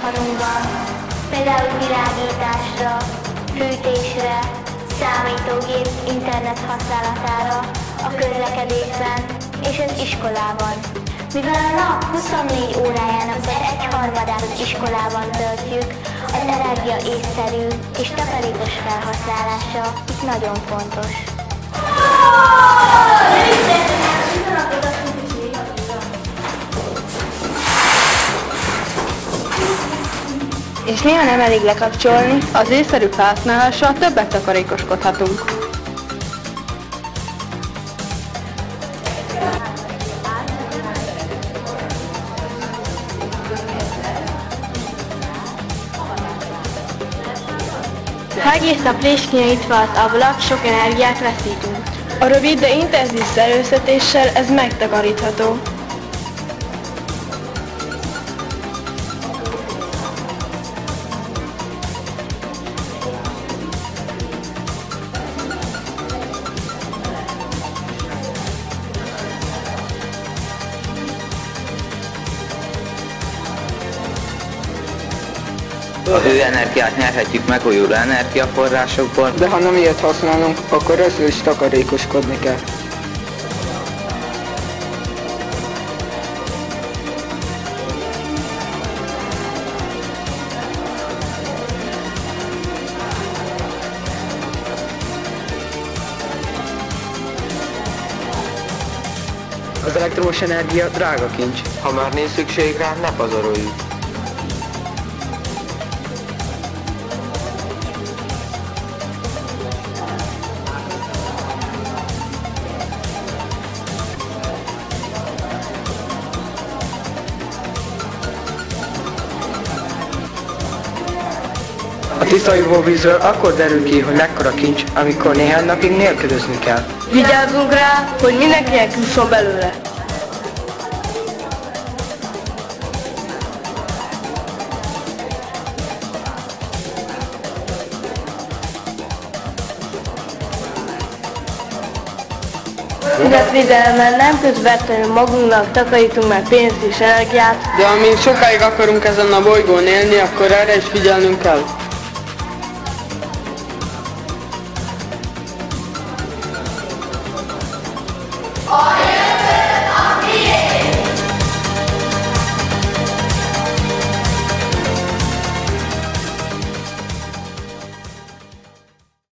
otthonunkban, például világításra, fűtésre, számítógép, internet használatára, a közlekedésben és az iskolában. Mivel a nap 24 órájának az egyharmadát az iskolában töltjük, az energia észszerű és takarékos felhasználása itt nagyon fontos. És néha nem elég lekapcsolni, az észszerű felhasználással többet takarékoskodhatunk. Ha egész nap nyitva az ablak, sok energiát veszítünk. A rövid, de intenzív szerőztetéssel ez megtakarítható. A hőenergiát nyerhetjük megújuló energiaforrásokból, de ha nem ilyet használunk, akkor ezzel is takarékoskodni kell. Az elektromos energia drága kincs. Ha már nincs szükség rá, ne pazaroljuk. A tiszta ivóvízről akkor derül ki, hogy mekkora kincs, amikor néhány napig nélkülözni kell. Vigyázzunk rá, hogy mindenkinek jusson belőle. Környezetvédelemmel nem közvetlenül magunknak takarítunk meg pénzt és energiát, De amíg sokáig akarunk ezen a bolygón élni, akkor erre is figyelnünk kell. A